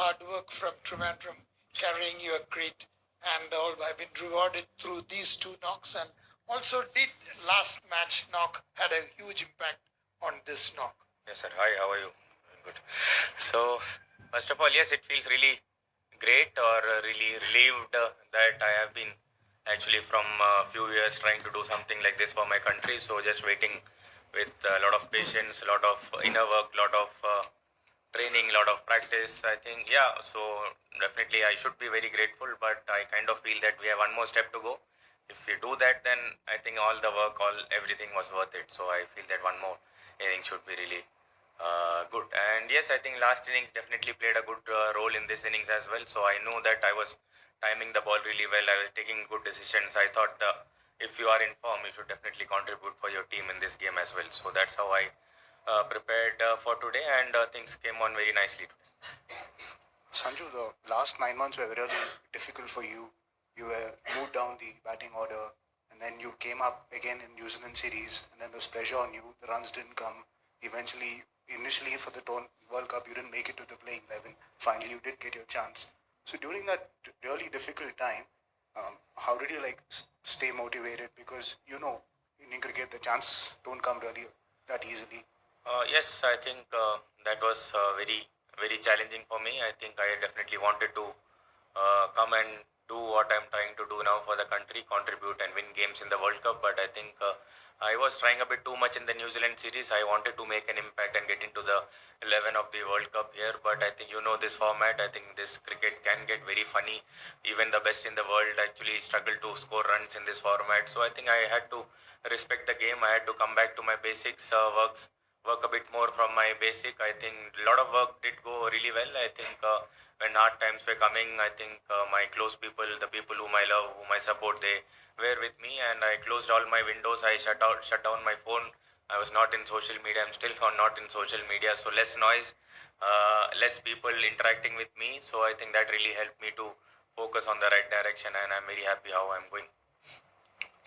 hard work from Trivandrum carrying your grit and all. I've been rewarded through these two knocks, and also did last match knock had a huge impact on this knock. Yes, sir. Hi, how are you? Good. So, first of all, yes, it feels really great or really relieved that I have been actually from a few years trying to do something like this for my country. So, just waiting with a lot of patience, a lot of inner work, a lot of training, a lot of practice. I think, yeah, so definitely I should be very grateful, but I kind of feel that we have one more step to go. If we do that, then I think all the work, everything was worth it. So I feel that one more inning should be really good. And yes, I think last innings definitely played a good role in this innings as well. So I know that I was timing the ball really well. I was taking good decisions. I thought if you are in form, you should definitely contribute for your team in this game as well. So that's how I prepared for today, and things came on very nicely today. Sanju, the last 9 months were really difficult for you. You were moved down the batting order, and then you came up again in New Zealand series, and then there was pressure on you. The runs didn't come. Eventually, initially for the World Cup, you didn't make it to the playing 11. Finally, you did get your chance. So during that really difficult time, how did you stay motivated? Because in cricket the chance don't come really that easily. Yes, I think that was very challenging for me. I think I definitely wanted to come and do what I'm trying to do now for the country, contribute and win games in the World Cup. But I think I was trying a bit too much in the New Zealand series. I wanted to make an impact and get into the 11 of the World Cup here. But I think this format. I think this cricket can get very funny. Even the best in the world actually struggle to score runs in this format. So I think I had to respect the game. I had to come back to my basics, work a bit more from my basic. I think a lot of work did go really well. I think when hard times were coming, I think my close people, the people whom I love, whom I support, they were with me, and I closed all my windows. I shut down my phone. I was not in social media. I'm still not in social media, so less noise, less people interacting with me. So I think that really helped me to focus on the right direction, and I'm very happy how I'm going.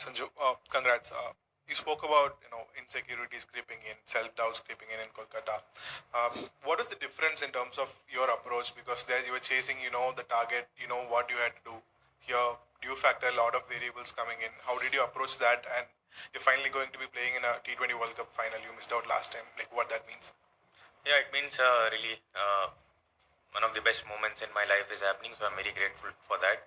Sanju, congrats. You spoke about insecurities creeping in, self-doubts creeping in Kolkata. What is the difference in terms of your approach? Because there you were chasing, the target, what you had to do. Here, do you factor a lot of variables coming in? How did you approach that? And you're finally going to be playing in a T20 World Cup final. You missed out last time. Like what that means? Yeah, it means really one of the best moments in my life is happening. So I'm very grateful for that.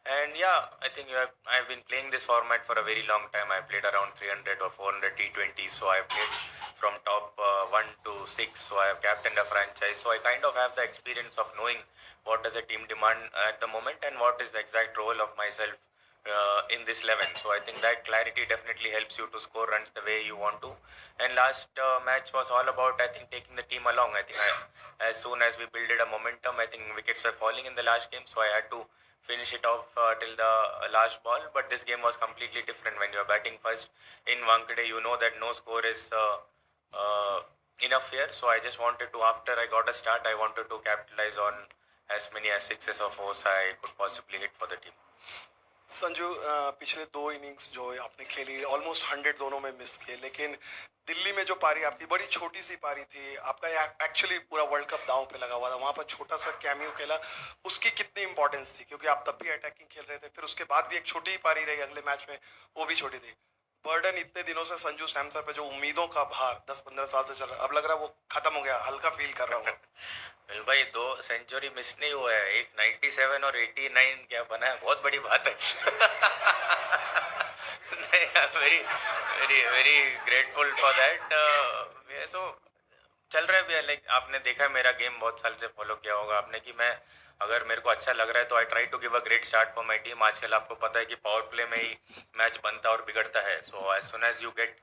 And yeah, I think I've been playing this format for a very long time. I played around 300 or 400 T20s. So I've played from top 1 to 6. So I have captained a franchise. So I kind of have the experience of knowing what does a team demand at the moment and what is the exact role of myself in this 11. So I think that clarity definitely helps you to score runs the way you want to. And last match was all about, I think, taking the team along. I think as soon as we built a momentum, I think wickets were falling in the last game. So I had to finish it off till the last ball. But this game was completely different. When you're batting first in Wankhede, you know that no score is enough here. So I just wanted to, after I got a start, I wanted to capitalize on as many as sixes or fours I could possibly hit for the team. Sanju पिछले 2 innings जो आपने खेली almost 100 दोनों में miss किए, लेकिन दिल्ली में जो पारी आपकी बड़ी छोटी सी पारी थी, आपका एक्चुअली पूरा वर्ल्ड कप दांव पे लगा हुआ था, वहां पर छोटा सा कैमियो खेला, उसकी कितनी इंपॉर्टेंस थी? क्योंकि आप तब भी अटैकिंग खेल रहे थे, फिर उसके बाद भी एक छोटी ही पारी रही अगले मैच में, वो भी छोटी थी। बर्डन इतने दिनों से संजू सैमसन पे जो उम्मीदों का भार 10-15 साल से चल रहा है, अब लग रहा है वो खत्म हो गया, हल्का फील कर रहा हूँ। भाई 2 सेंचुरी मिस नहीं हुआ है, एक 97 और 89 क्या बना है, बहुत बड़ी बात है। Very very very grateful for that. So चल रहा है, लाइक आपने देखा मेरा गेम बहुत साल से फॉलो किया होगा आपने, कि मैं अगर मेरे को अच्छा लग रहा है तो I try to give a great start for my team. आजकल आपको पता है कि पावर प्ले में ही मैच बनता और बिगड़ता है। So as soon as you get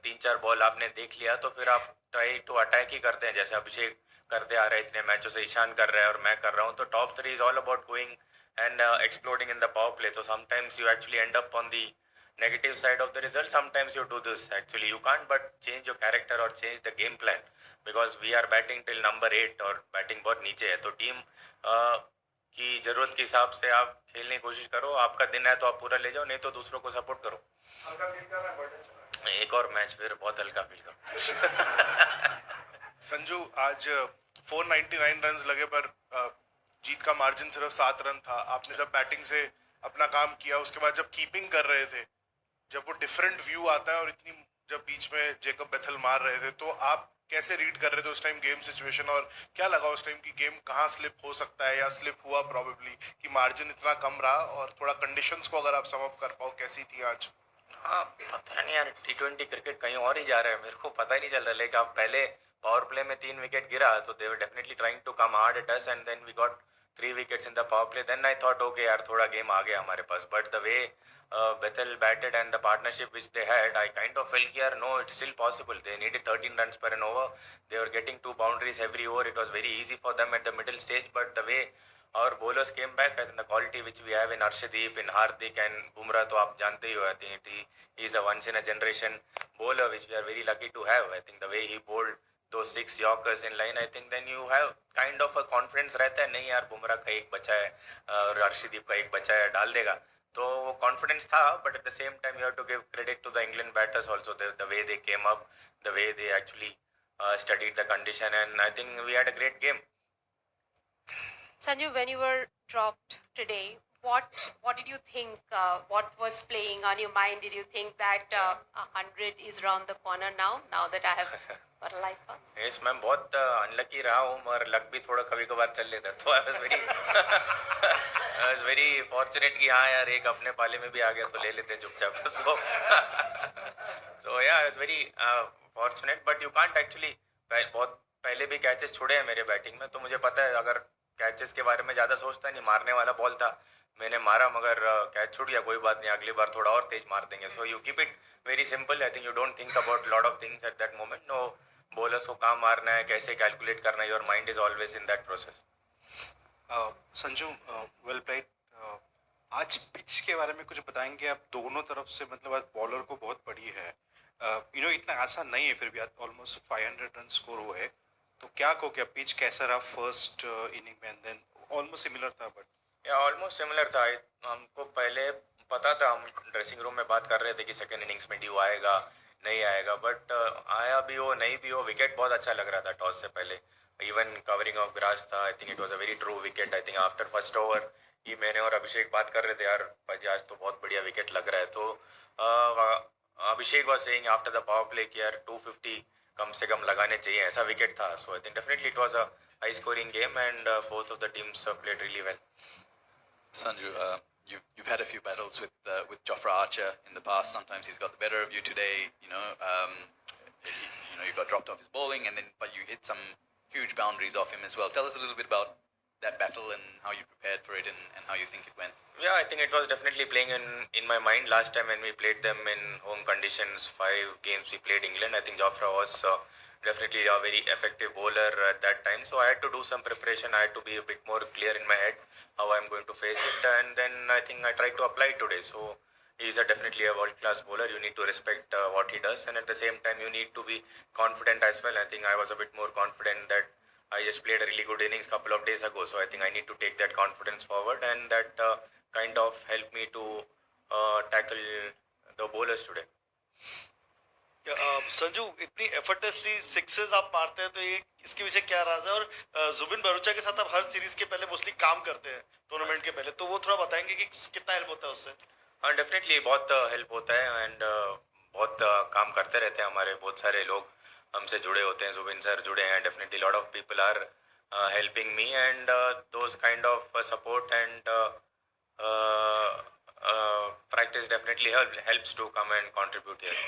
3-4 ball आपने देख लिया तो फिर आप ट्राई टू अटैक ही करते हैं, जैसे अभिषेक करते आ रहे हैं इतने मैचों से, ईशान कर रहा है और मैं कर रहा हूँ। तो top 3 is all about going and exploding in the power play. So sometimes you actually end up on the negative side of the result. Sometimes you do this. Actually, you can't but change your character or change the game plan, because we are batting till number 8 और batting बहुत नीचे है। तो team की जरूरत के हिसाब से आप खेलने की कोशिश करो। आपका दिन है तो आप पूरा ले जाओ, नहीं तो दूसरों को सपोर्ट करो। हल्का फील कर रहा है, एक और मैच फिर बहुत हल्का फील करो। संजू, आज 499 रन लगे पर जीत का मार्जिन सिर्फ 7 रन था. आपने जब बैटिंग से अपना काम किया उसके बाद जब कीपिंग कर रहे थे, जब वो डिफरेंट व्यू आता है और इतनी जब बीच में जेकब बेथल मार रहे थे तो आप कैसे रीड कर रहे थे उस टाइम गेम सिचुएशन और क्या लगा उस टाइम की गेम कहाँ स्लिप हो सकता है या स्लिप हुआ प्रोबेबली कि मार्जिन इतना कम रहा और थोड़ा कंडीशंस को अगर आप सम अप कर पाओ कैसी थी आज? हाँ पता नहीं यार, T20 क्रिकेट कहीं और ही जा रहा है, मेरे को पता ही नहीं चल रहा. लाइक आप पहले पावर प्ले में 3 विकेट गिरा तो they were definitely trying to come hard at us and then we got 3 wickets in the power play. Then I thought okay यार थोड़ा गेम आ गया हमारे पास, but the way Bethel batted and the partnership which they had, I kind of felt here no, it's still possible. They needed 13 runs per an over. They were getting 2 boundaries every over. It was very easy for them at the middle stage, but the way our bowlers came back, I think the quality which we have in Arshdeep, in Hardik and Bumrah, तो आप जानते ही हो, I think he is a once in a generation bowler which we are very lucky to have. I think the way he bowled those 6 Yorkers in line, I think then you have kind of a confidence रहता है, नहीं यार बुमराह का एक बचा है और अर्शदीप का एक बचा है, डाल देगा. तो वो कॉन्फिडेंस था, but at the same time you have to give credit to the England batters also, the way they came up, the way they actually studied the condition, and I think we had a great game. Sanju, when you were dropped today, what did you think? What was playing on your mind? Did you think that 100 is around the corner now? Now that I have got a life path. Yes, मैं बहुत unlucky रहा हूँ, मगर luck भी थोड़ा कभी कभार चल लेता, तो आई वाज वेरी फॉर्चुनेट कि हाँ यार एक अपने पाले में भी आ गया तो ले लेते चुपचाप. सो या I was very fortunate, but you can't actually, बहुत पहले भी कैचेस छोड़े हैं मेरे बैटिंग में, तो मुझे पता है अगर कैचेस के बारे में ज़्यादा सोचता नहीं, मारने वाला बॉल था, मैंने मारा, मगर कैच छूट गया, कोई बात नहीं, अगली बार थोड़ा और तेज मार देंगे. So you keep it very simple. I think you don't think about lot of things at that moment. No, bowlers को कहाँ मारना है, कैसे कैलकुलेट करना है, your mind is always in that process. Sanju, well played. आज पिच के बारे में कुछ बताएंगे आप? दोनों तरफ से मतलब आज बॉलर को बहुत पड़ी है, इतना आसान नहीं है, फिर भी ऑलमोस्ट 500 रन स्कोर हुए, तो क्या कहो, क्या पिच कैसा रहा फर्स्ट इनिंग में? एंड देन ऑलमोस्ट सिमिलर था, बट या ऑलमोस्ट सिमिलर था. हमको पहले पता था, हम ड्रेसिंग रूम में बात कर रहे थे कि सेकेंड इनिंग्स में ड्यू आएगा नहीं आएगा, बट आया भी हो नहीं भी हो, विकेट बहुत अच्छा लग रहा था टॉस से पहले. इवन कवरिंग ऑफ ग्रास था. I think it was a very true wicket. I think after first over ये मैंने और अभिषेक बात कर रहे थे, यार भाई आज तो बहुत बढ़िया विकेट लग रहा है. तो Abhishek was saying after the power play कि यार 250 कम से कम लगाने चाहिए, ऐसा विकेट था. So I think definitely it was a high scoring game and both of the teams played really well. Sanju, you've had a few battles with Jofra Archer in the past. Sometimes he's got the better of you. Today, you got dropped off his bowling, but you hit some huge boundaries off him as well. Tell us a little bit about that battle and how you prepared for it and how you think it went. Yeah, I think it was definitely playing in my mind last time when we played them in home conditions. 5 games we played England. I think Jofra was definitely a very effective bowler at that time. So I had to do some preparation. I had to be a bit more clear in my head how I'm going to face it. And then I think I tried to apply it today. So he's definitely a world-class bowler. You need to respect what he does. And at the same time, you need to be confident as well. I think I was a bit more confident that I just played a really good innings a couple of days ago. So I think I need to take that confidence forward. And that kind of helped me to tackle the bowlers today. Sanju, इतनी effortlessly sixes आप मारते हैं, तो ये इसके पीछे क्या राज है? और जुबिन भरूचा के साथ आप हर सीरीज के पहले मोस्टली काम करते हैं, टूर्नामेंट के पहले, तो वो थोड़ा बताएंगे कि कितना हेल्प होता है उससे? हाँ डेफिनेटली बहुत हेल्प होता है एंड बहुत काम करते रहते हैं. हमारे बहुत सारे लोग हमसे जुड़े होते हैं. जुबिन सर जुड़े हैं. Definitely lot of people are helping me and those kind of support and practice definitely helps to come and contribute here.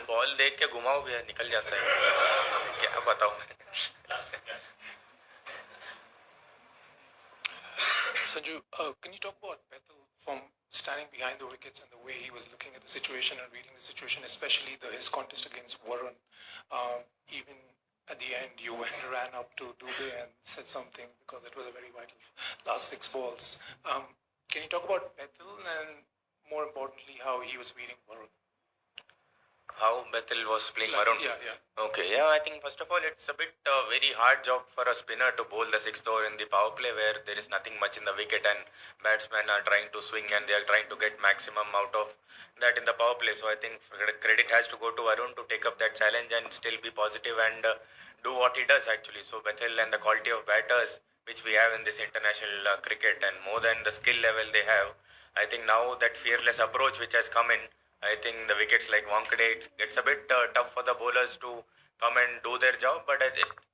Ball देख के घुमाओ भी निकल जाता है, क्या बताऊं मैं. Sanju, can you talk about Bethel from standing behind the wickets and the way he was looking at the situation and reading the situation, especially his contest against Warren? Even at the end, you ran up to Dubey and said something because it was a very vital last 6 balls. Can you talk about Bethel and more importantly how he was reading Warren? How Bethel was playing Like, Varun? yeah, yeah. Okay, yeah, I think first of all, it's a bit very hard job for a spinner to bowl the sixth over in the power play where there is nothing much in the wicket and batsmen are trying to swing and they are trying to get maximum out of that in the power play. So I think credit has to go to Arun to take up that challenge and still be positive and do what he does actually. So Bethel and the quality of batters which we have in this international cricket and more than the skill level they have, I think now that fearless approach which has come in, I think the wickets like Wankhede, it's a bit tough for the bowlers to come and do their job, but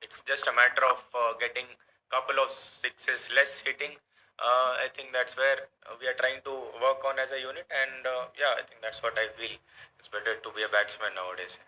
it's just a matter of getting couple of sixes less hitting. I think that's where we are trying to work on as a unit, and yeah, I think that's what I feel. It's better to be a batsman nowadays.